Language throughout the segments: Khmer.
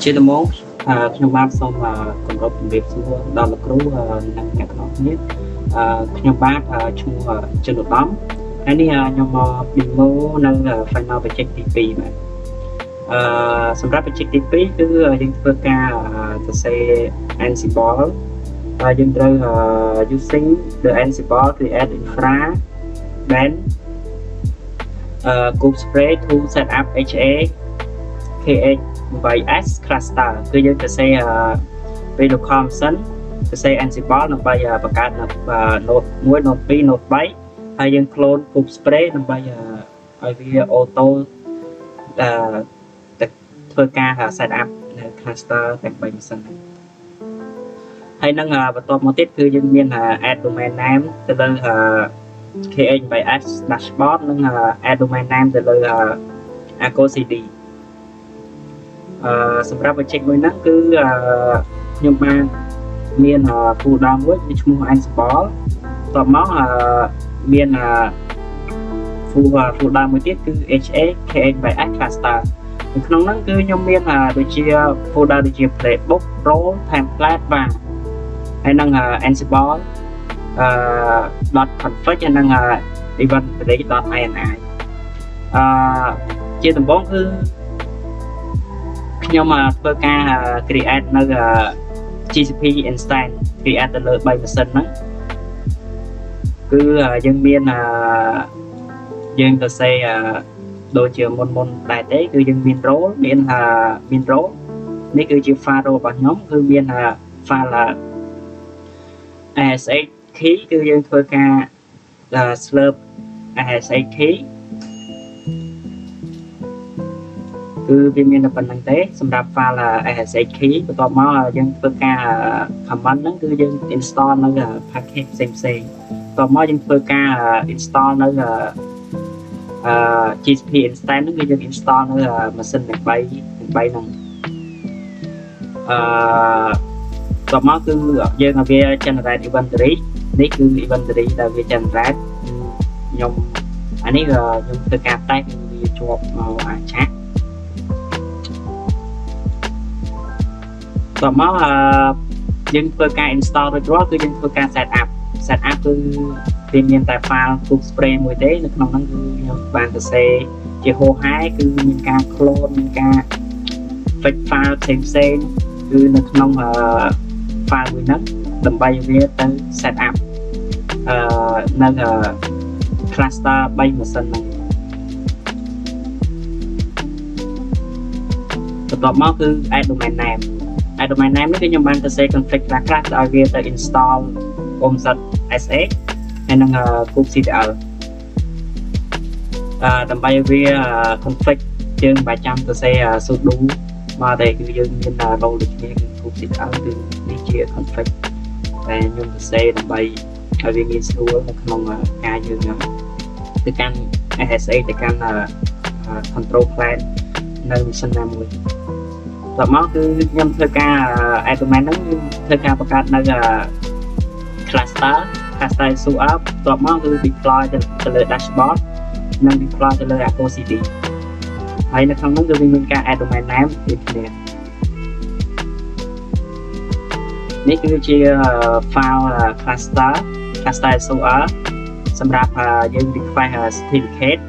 ជាដំបូងខ្ញុំបាទសូមគម្រាបជំរាបសួរដល់លោកគ្រូនិងអ្នកទាំងអស់គ្នាខ្ញុំបាទឈ្មោះចិនឧត្តមហើយនេះខ្ញុំមក demo នៅ final project ទី2បាទសម្រាប់ project ទី2គឺយើងធ្វើការសរសេរ Ansible ហើយយើងត្រូវ using the Ansible create infra then group spray to set up HA KH8S cluster គឺយើងទៅសេពេល local machine ទៅសេ Ansible ដើម្បីបង្កើត node 1 node 2 node 3ហើយយើង clone group spray ដើម្បីឲ្យវា auto ទៅធ្វើការ set up នៅ cluster ទាំង3 machine ហើយនឹងបន្ទាប់មកទៀតគឺយើងមាន add domain name ទៅលើ KH8S dashboard និង add domain name ទៅលើ Argo CD សម្រាប់ project មួយហ្នឹងគឺខ្ញុំបានមាន folder មួយវាឈ្មោះ Ansible បន្ទាប់មកមាន folder មួយទៀតគឺ HA KH8S cluster នៅក្នុងហ្នឹងគឺខ្ញុំមានដូចជា folder ដូចជា playbook role template បាទហើយនឹង Ansible .config ហើយនឹង inventory.ini ជាដំបូងគឺខ្ញុំធ្វើការ create នៅ GCP instance create ទៅលើ3ម៉ាស៊ីនហ្នឹងគឺយើងមានយើងទៅសេដូចជាមុនដែរទេគឺយើងមាន role មាន role នេះគឺជា file role របស់ខ្ញុំគឺមាន file ASH key គឺយើងធ្វើការ slurp ASH key គឺវាមានតែប៉ុណ្្នឹងទេសម្រាប់ file ASH key បន្ទាប់មកយើងធ្វើការ command ហ្នឹងគឺយើង install នៅ package ផ្សេងបន្ទាប់មកយើងធ្វើការ install នៅ GCP instance ហ្នឹងគឺយើង install នៅ ម៉ាស៊ីនទាំង3ហ្នឹងបន្ទាប់មកគឺយើងឲ្យវា generate inventory នេះគឺ inventory ដែលវា generate ខ្ញុំអានេះខ្ញុំធ្វើការតែងវាជាប់មកឆាកបន្ទាប់មកយើងធ្វើការ install រួចរាល់គឺយើងធ្វើការ set up គឺវាមានតែ file group spray មួយទេនៅក្នុងហ្នឹងគឺខ្ញុំបានសរសេរជាហោហែគឺមានការ clone មានការ fix file ផ្សេងគឺនៅក្នុង file មួយហ្នឹងដើម្បីវាទៅ set up នៅ cluster 3 ម៉ាស៊ីនហ្នឹងបន្ទាប់មកគឺ add domain name នេះគឺខ្ញុំបានទៅសេ config ខ្លះឲ្យវាទៅ install OMZ/SH ហើយនឹង kubectl ដើម្បីវា config យើងមិនបាច់ចាំទៅសេ sudo មកតែគឺយើងមាន role ដូចគ្នាគឺ kubectl គឺនេះជា config តែខ្ញុំទៅសេដើម្បីឲ្យវាមានស្រួលនៅក្នុងការយើងទៅកាន់ SSH ទៅកាន់ control plane នៅ machine ណាមួយបន្ទាប់មកគឺខ្ញុំធ្វើការ add domain ហ្នឹងធ្វើការបង្កើតនៅ cluster SUA បន្ទាប់មកគឺ deploy ទៅលើ dashboard និង deploy ទៅលើ Argo CD ហើយនៅក្នុងហ្នឹងគឺមានការ add domain name ដូចគ្នានេះគឺជា file cluster SUA សម្រាប់យើង request certificate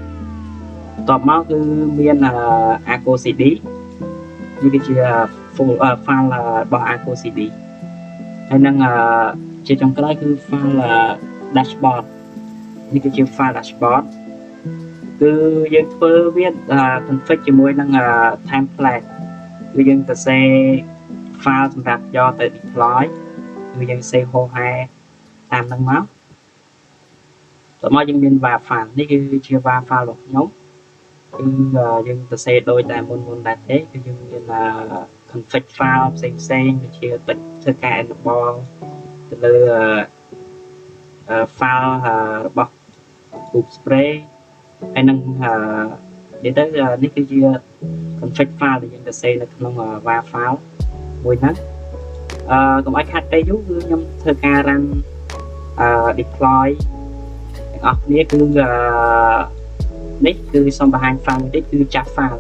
បន្ទាប់មកគឺមាន Argo CD នេះគឺជា full file របស់ Argo CD ហើយនឹងជាចុងក្រោយគឺ file dashboard នេះគឺជា file dashboard គឺយើងធ្វើវា config ជាមួយនឹង template គឺយើងទៅសេ file សម្រាប់យកទៅ deploy គឺយើងសេហោហែតាមហ្នឹងមកតោះមកយើងមាន var file នេះគឺជា var file របស់ខ្ញុំគឺយើងទៅសេដូចតែមុនដែរទេគឺយើងមាន config file ផ្សេងដូចជាទឹកធ្វើការ enable ទៅលើ file របស់ group spray ហើយនឹងនិយាយទៅនេះគឺជា config file ដែលយើងទៅសេនៅក្នុង var file មួយហ្នឹងកុំឲ្យខាត់ពេលយូរគឺខ្ញុំធ្វើការ run deploy ទាំងអស់គ្នាគឺនេះគឺសូមបង្ហាញ file មួយទៀតគឺចាស់ file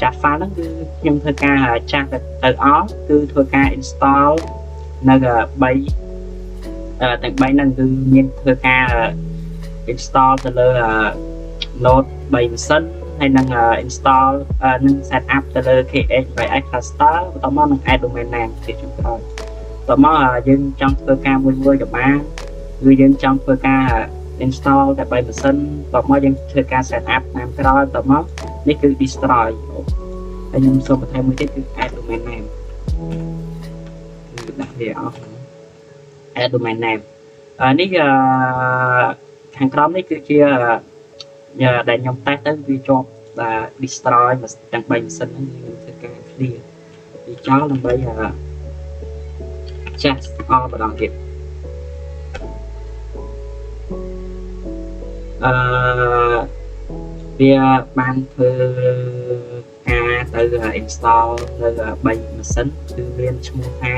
ចាស់ file ហ្នឹងគឺខ្ញុំធ្វើការចាស់ទៅអស់គឺធ្វើការ install នៅ3ទាំង3ហ្នឹងគឺមានធ្វើការ install ទៅលើ node 3ម៉ាស៊ីនហើយនឹង install នឹង set up ទៅលើ KH3S cluster បន្ទាប់មកនឹង add domain name ជាចុងក្រោយបន្ទាប់មកយើងចង់ធ្វើការមួយក៏បានគឺយើងចង់ធ្វើការ install តែ3ម៉ាស៊ីនបន្ទាប់មកយើងធ្វើការ set up តាមក្រោយបន្ទាប់មកនេះគឺ destroy ហើយខ្ញុំសូមបន្ថែមមួយទៀតគឺ add domain name គឺដាក់វាអស់ add domain name នេះខាងក្រោមនេះគឺជាដែលខ្ញុំតេស្តទៅវាជាប់ destroy ទាំង3ម៉ាស៊ីនហ្នឹងខ្ញុំធ្វើការ clear វាចោលដើម្បីចាស់អស់ម្ដងទៀតវាបានធ្វើការទៅ install នៅ3ម៉ាស៊ីនគឺមានឈ្មោះថា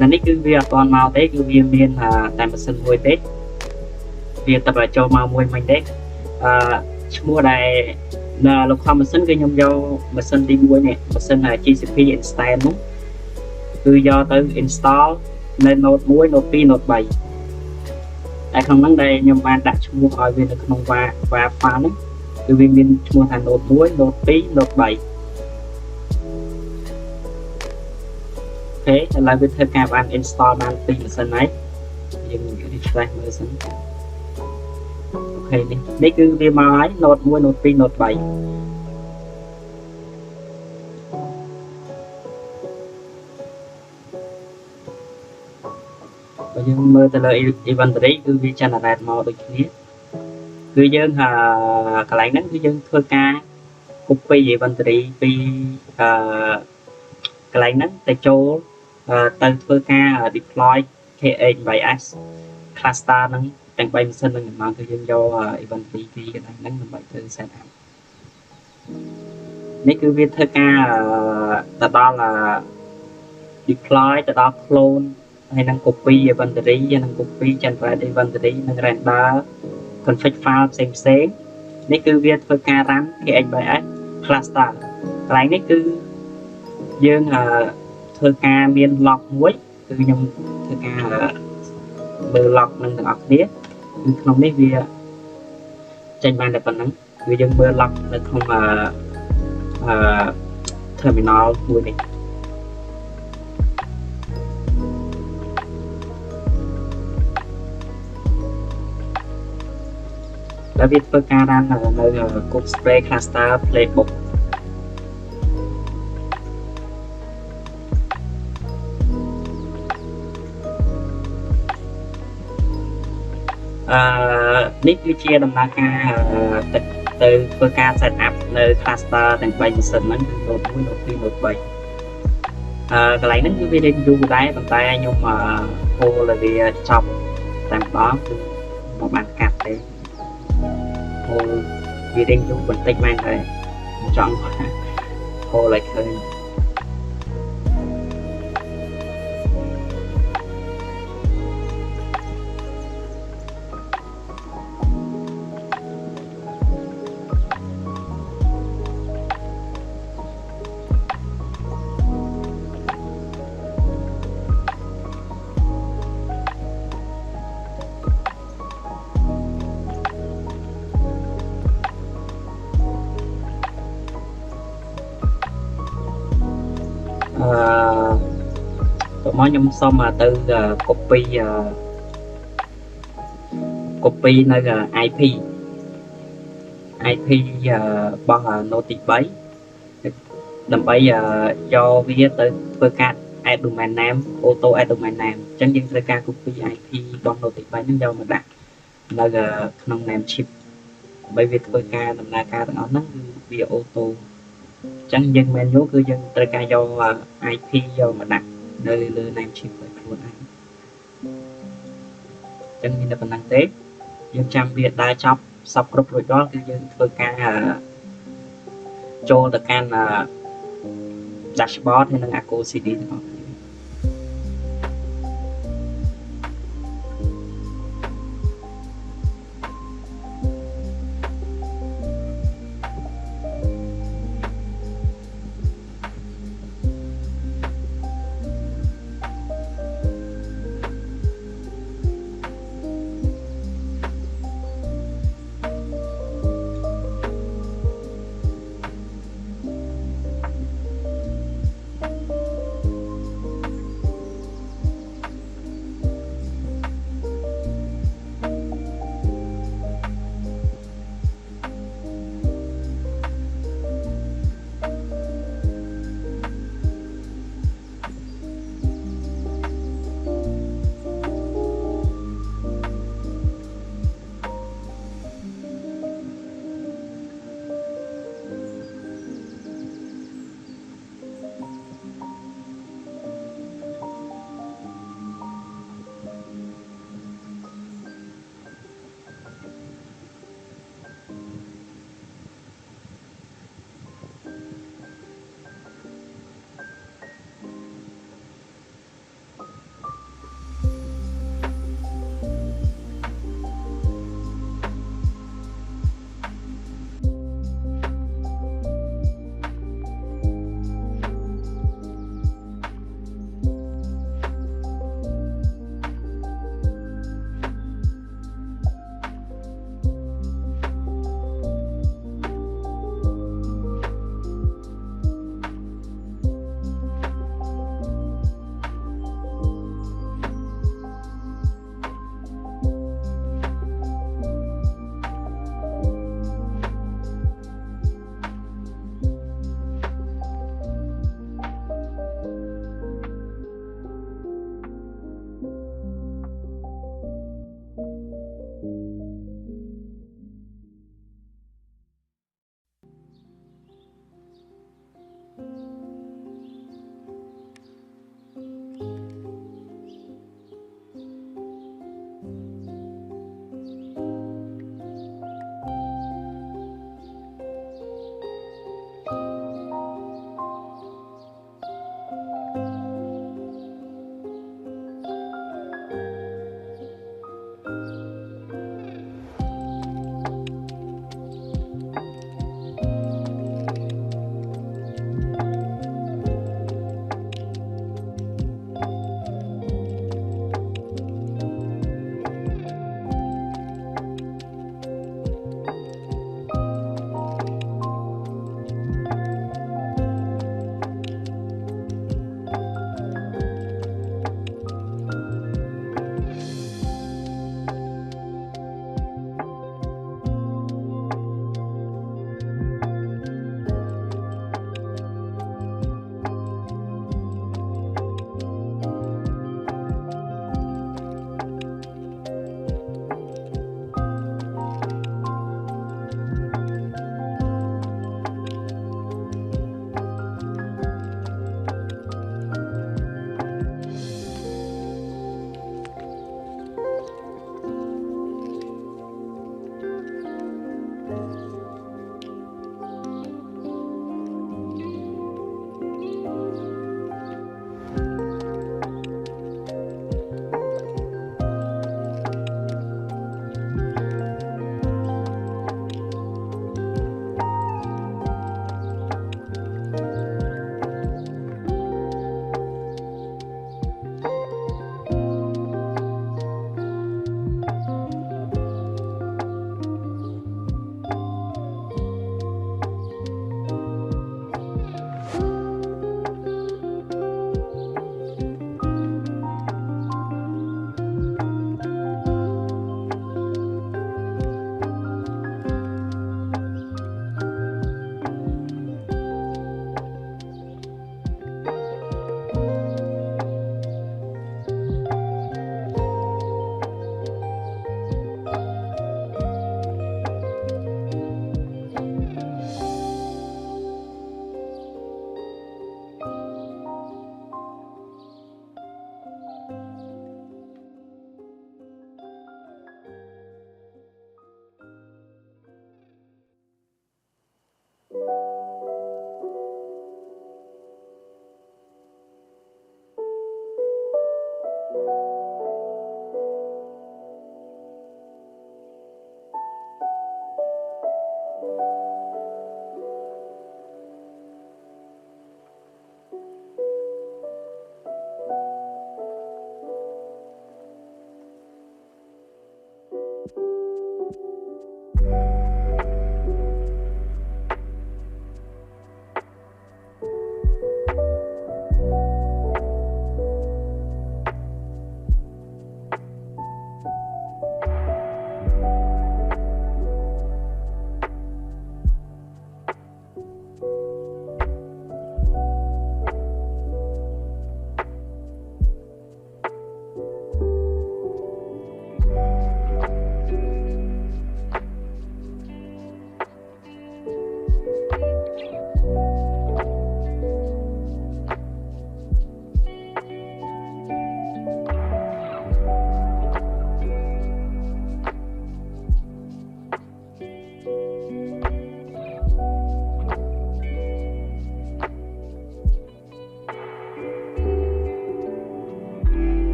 នៅនេះគឺវាអត់ទាន់មកទេគឺវាមានតែម៉ាស៊ីនមួយទេវាតែចូលមកមួយមិញទេឈ្មោះដែលនៅលោកខំម៉ាស៊ីនគឺខ្ញុំយកម៉ាស៊ីនទី1នេះម៉ាស៊ីន GCP instance នោះគឺយកទៅ install នៅ node 1 node 2 node 3តែក្នុងហ្នឹងដែលខ្ញុំបានដាក់ឈ្មោះឲ្យវានៅក្នុង var file នេះគឺវាមានឈ្មោះថា node 1 node 2 node 3អូខេឥឡូវវាធ្វើការបាន install បាន2ម៉ាស៊ីនហើយយើង refresh មើលសិនអូខេនេះគឺវាមកហើយ node 1 node 2 node 3បើយើងមើលទៅលើ inventory គឺវា generate មកដូចគ្នាគឺយើងកន្លែងហ្នឹងគឺយើងធ្វើការ copy inventory ពីកន្លែងហ្នឹងទៅចូលទៅធ្វើការ deploy KH3S cluster ហ្នឹងទាំង3ម៉ាស៊ីនហ្នឹងមកគឺយើងយក inventory ពីកន្លែងហ្នឹងដើម្បីធ្វើ set up នេះគឺវាធ្វើការទៅដល់ deploy ទៅដល់ clone ហើយនឹង copy inventory ហើយនឹង copy generate inventory និង render config file ផ្សេងនេះគឺវាធ្វើការ run KH3S cluster កន្លែងនេះគឺយើងធ្វើការមាន log មួយគឺខ្ញុំធ្វើការមើល log នឹងទាំងអស់គ្នាគឺក្នុងនេះវាចេញបានតែប៉ុណ្្នឹងគឺយើងមើល log នៅក្នុង terminal មួយនេះแล้วវាធ្វើការ run នៅ Code Spray Cluster Playbook នេះគឺជាដំណើរការទៅធ្វើការ set up នៅ cluster ទាំង3ម៉ាស៊ីនហ្នឹងគឺ node 1 node 2 node 3កន្លែងហ្នឹងគឺវារៀងយូរដែរប៉ុន្តែខ្ញុំហូលឲ្យវាចប់តែម្ដងគឺមិនបានកាត់ទេហូលវារៀងយូរបន្តិចមែនដែរចង់ហូលឲ្យឃើញមកខ្ញុំសុំទៅ copy នៅ IP របស់ node ទី3ដើម្បីយកវាទៅធ្វើការ add domain name auto add domain name អញ្ចឹងយើងត្រូវការ copy IP របស់ node ទី3ហ្នឹងយកមកដាក់នៅក្នុង name chip ដើម្បីវាធ្វើការដំណើរការទាំងអស់ហ្នឹងគឺវា auto អញ្ចឹងយើង manual គឺយើងត្រូវការយក IP យកមកដាក់នៅលើ name chip ឲ្យខ្លួនឯងអញ្ចឹងមានតែប៉ុណ្ណឹងទេយើងចាំវាដើរចប់សពគ្រប់រួចរាល់គឺយើងធ្វើការចូលទៅកាន់ dashboard ហើយនឹង Acco CD ទាំងអស់គ្នា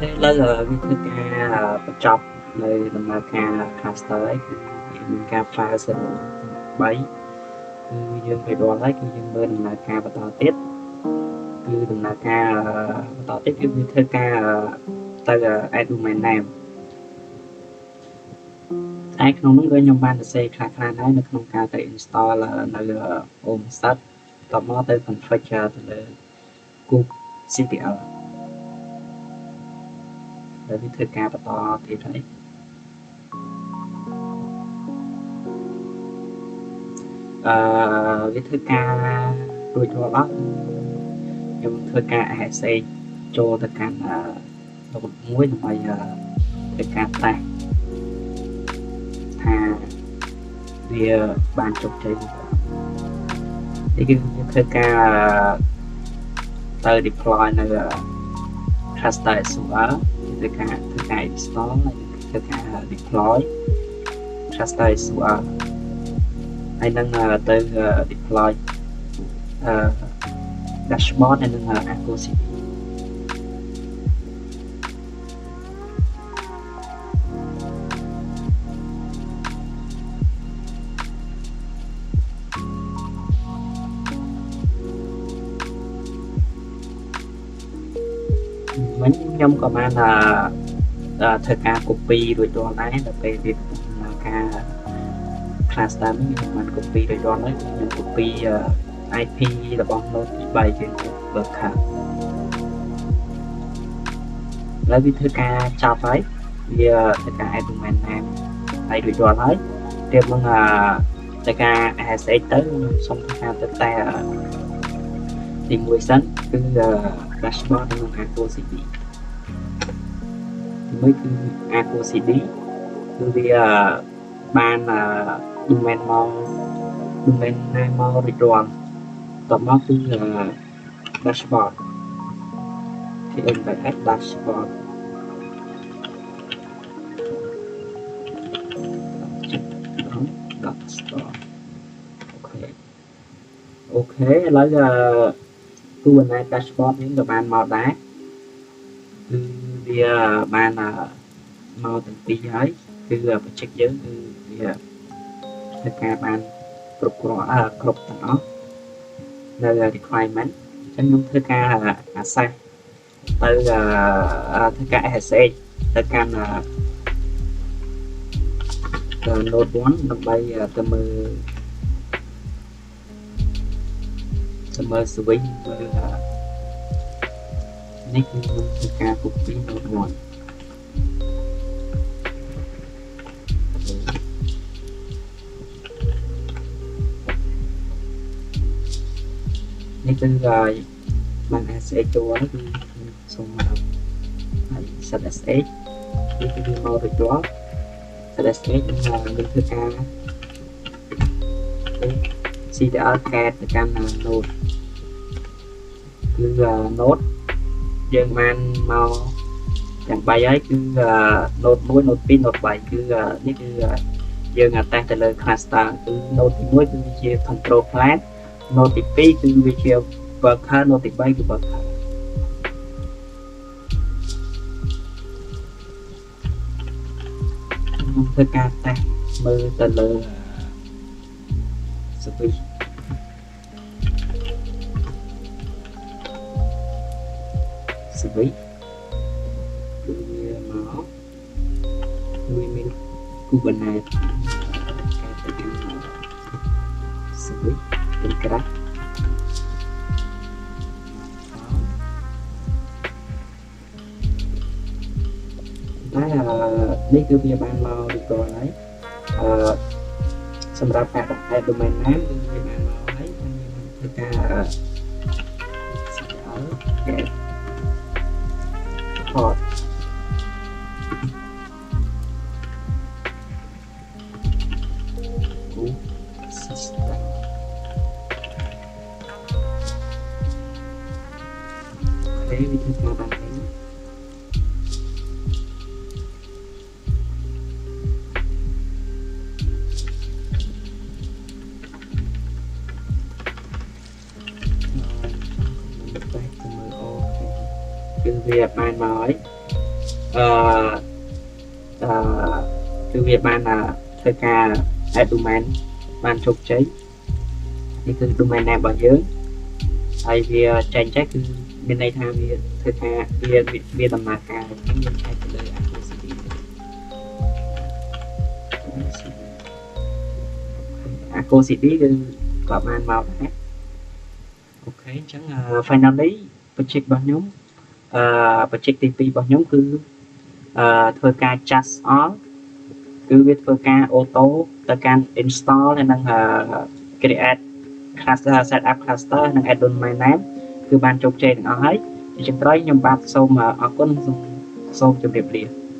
thế là cái thứ ca chọc nơiដំណើរការ cluster ấyគឺមានការ file server 3គឺយើងរៀបរាប់ហើយគឺយើងមើលដំណើរការបន្តទៀតគឺដំណើរការបន្តទៀតគឺវាធ្វើការទៅ add domain name ឯក្នុងនោះគឺខ្ញុំបានសរសេរខ្លះៗហើយនៅក្នុងការទៅ install នៅ OpenStack តមកទៅ configure ទៅលើ kubectl ដែលវាធ្វើការបន្តទៀតហើយវាធ្វើការរួចរាល់អស់ខ្ញុំធ្វើការ sh ចូលទៅកាន់របបមួយដើម្បីធ្វើការតេស្តថាវាបានជោគជ័យនេះគឺធ្វើការទៅ deploy នៅ cluster SUR ធ្វើការ install ធ្វើការ deploy cluster SUR ហើយនឹងទៅ deploy dashboard ហើយនឹង Argo CD mìnhខ្ញុំក៏បានធ្វើការ copy រួចរាល់ដែរដល់ពេលវាការ cluster នេះខ្ញុំបាន copy រួចរាល់ហើយខ្ញុំ copy IP របស់ node ទី3ជាង worker ហើយវាធ្វើការចាប់ហើយវាធ្វើការ add domain name ហើយរួចរាល់ហើយទៀតនឹងធ្វើការ sh ទៅខ្ញុំសុំធ្វើការទៅតែទី1សិនគឺ dashboard និង Argo CD ទី1គឺ Argo CD គឺវាបាន domain មក domain name មករួចរាល់តមកគឺ dashboard គឺ MBS dashboard អូខេឥឡូវគូបណ្ណា dashboard នេះក៏បានមកដែរគឺវាបានមកទាំងពីរហើយគឺ project យើងគឺវាធ្វើការបានគ្រប់ទាំងអស់នៅ requirement អញ្ចឹងខ្ញុំធ្វើការ access ទៅធ្វើការ SSH ទៅកាន់ node 1ដើម្បីទៅមើល switch មើលនេះគឺខ្ញុំធ្វើការ copy node 1នេះគឺបាន SSH ចូលគឺសូមហើយ set SSH នេះគឺមករួចរាល់ set SSH នឹងធ្វើការ CTL cat ទៅកាន់ node គឺ node យើងបានមកទាំង3ហើយគឺ node 1 node 2 node 3គឺនេះគឺយើងតេស្តទៅលើ cluster គឺ node ទី1គឺវាជា control plane node ទី2គឺវាជា worker node ទី3គឺ worker ខ្ញុំធ្វើការតេស្តមើលទៅលើ switch គឺវាមកវាមាន Kubernetes ការទៅកាន់ switch เป็นក្រាស់តែនេះគឺវាបានមករួចរាល់ហើយសម្រាប់ការដាក់ add domain name គឺវាបានមកហើយខ្ញុំធ្វើការget port system ហើយវាធ្វើការបានហើយគឺវាបានមកហើយ អឺគឺវាបានធ្វើការ add domain បានជោគជ័យនេះគឺ domain name របស់យើងហើយវាចេញចេះគឺមានន័យថាវាធ្វើការវាដំណើរការយើងឆែកទៅលើ Acro CD Acro CD គឺក៏បានមកដែរអូខេអញ្ចឹង finally project របស់ខ្ញុំproject ទី2របស់ខ្ញុំគឺធ្វើការ just all គឺវាធ្វើការ auto ទៅកាន់ install ហើយនឹង create cluster set up cluster និង add domain name គឺបានជោគជ័យទាំងអស់ហើយអញ្ចឹងក្រោយខ្ញុំបាទសូមអរគុណសូមជម្រាបលា